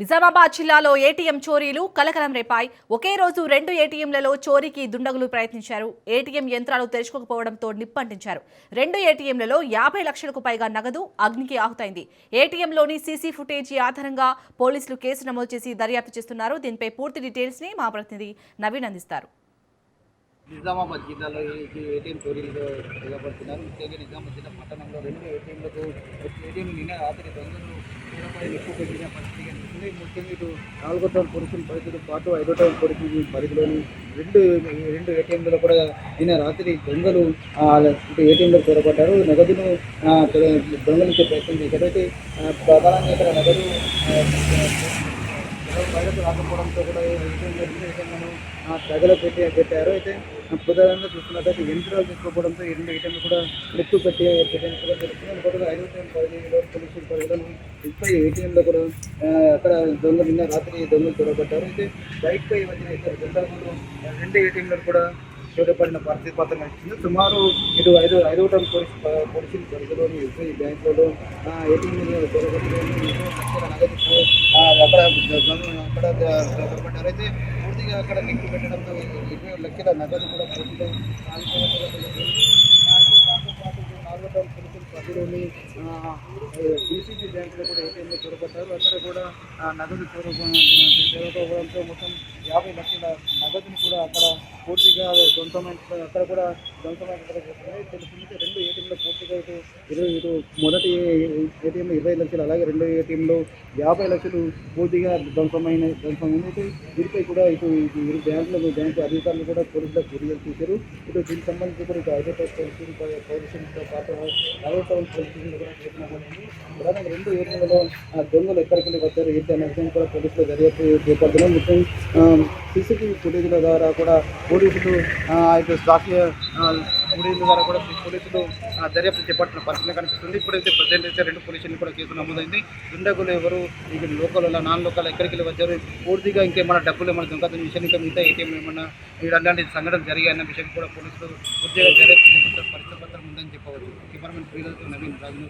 నిజామాబాద్ జిల్లాలో ఏటీఎం చోరీలు కలకలం రేపాయి. ఒకే రోజు 2 ఏటీఎంలలో చోరీకి దుండగులు ప్రయత్నించారు. ఏటీఎం యంత్రాలు తెరుచుకోకపోవడంతో నిప్పంటించారు. 2 ఏటీఎంలలో 50 లక్షలకు పైగా నగదు అగ్నికి ఆహుతైంది. ఏటీఎంలోని సీసీ ఫుటేజీ ఆధారంగా పోలీసులు కేసు నమోదు చేసి దర్యాప్తు చేస్తున్నారు. దీనిపై పూర్తి డీటెయిల్స్ ని మా ప్రతినిధి నవీన్ అందిస్తారు. నిజామాబాద్ జిల్లాలో ఏటీఎం చోరీలు తెగబడుతున్నారు. ముఖ్యంగా నిజామాబాద్ జిల్లా పట్టణంలో 2 ఏటీఎంలు నిన్న రాత్రి దొంగలు తీవ్రపడి నిప్పు పెట్టిన పరిస్థితి కనిపిస్తుంది. ముఖ్యంగా ఇటు 4వ టౌన్ పోలీసుల పరిధితో పాటు 5వ టౌన్ పోలీసుల పరిధిలోని రెండు ఏటీఎంలలో కూడా నిన్న రాత్రి దొంగలు ఇటు ఏటీఎంలో చొరబడ్డారు. నగదును దొంగలించే ప్రయత్నం చేశారు. అయితే ప్రధానంగా ఇక్కడ నగదు బయటకు రాకపోవడంతో కూడా ఏటీఎంలను ప్రజలు పెట్టారు. అయితే ప్రధానంగా చూసుకున్నట్లయితే యంత్రాలు తీసుకోవడంతో 2 ఏటీఎంలు కూడా నెట్టు పెట్టినట్టుగా తెలుస్తుంది. ఇంకొకటి 5వ టౌన్ పరిధిలో పోలీసుల పరిధిలో 30 ఏటీఎంలో కూడా అక్కడ దొంగలు నిన్న రాత్రి దొంగలు చొరబడ్డారు. అయితే బయటపై వచ్చిన ఇద్దరు దొంగలు 2 ఏటీఎంలు కూడా చొరబడిన పరిస్థితి పత్రం కనిపిస్తుంది. సుమారు ఇటు 5వ టౌన్ పోలీసుల పరిధిలోని ఎస్బీఐ బ్యాంకులలో ఏటీఎం చొరబడి నగదు అక్కడ చొరబడ్డారు. అయితే పూర్తిగా అక్కడ లింక్ పెట్టడంతో 20 లక్షల నగదు కూడా పూర్తిగా దాంతో పాటు 4వ టౌన్ పోలీసుల పరిధిలోని డీసీబీ బ్యాంకులో కూడా ఏటీఎంలో చొరబడ్డారు. అక్కడ కూడా నగదు చొరబడంతో మొత్తం 50 లక్షల నగదుని కూడా అక్కడ పూర్తిగా అక్కడ కూడా ధ్వంసమైన తెలుస్తుంది. 2 ఏటీఎంలో పూర్తిగా ఇటు మొదటి ఏటీఎంలో 20 లక్షలు, అలాగే 2వ ఏటీఎంలో 50 లక్షలు పూర్తిగా ధ్వంసమైంది. దీనిపై కూడా ఇటు బ్యాంకు అధికారులు కూడా పోలీసులకు ఫిర్యాదు చేశారు. ఇటు దీనికి సంబంధించి కూడా ఇటు 5వ టౌన్ పోలీసులతో పాటు 4వ టౌన్ పోలీసులు కూడా చేసినటువంటి ప్రధానంగా 2 ఏటీఎంలలో దొంగలు ఎక్కడికి వచ్చారు ఏంటి అనే విషయం కూడా పోలీసులు దర్యాప్తు చేపడుతున్నారు. మొత్తం సీసీటీవీ ఫుటేజ్ల ద్వారా కూడా పోలీసులు ఇటు సాక్ష్య ఫుటేజ్ల ద్వారా కూడా పోలీసులు దర్యాప్తు చేపట్టిన పరిస్థితి కనిపిస్తుంది. ఇప్పుడైతే ప్రజెంట్ అయితే 2 పోలీసులు కూడా కేసు నమోదైంది. దుండగులు ఎవరు ఇక లోకల్ నాన్ లోకల్ ఎక్కడికి వచ్చారు, పూర్తిగా ఇంకేమైనా డబ్బులు ఏమైనా దొంగతనం విషయం, ఇంకా మిగతా ఏటీఎం ఏమన్నా అలాంటి సంఘటన జరిగాయన్న విషయం కూడా పోలీసులు పూర్తిగా దర్యాప్తు చేపట్టిన పరిస్థితి పత్రం ఉందని చెప్పవచ్చు. కెమెరామెన్ శ్రీరాజ్, నవీన్ రాజు.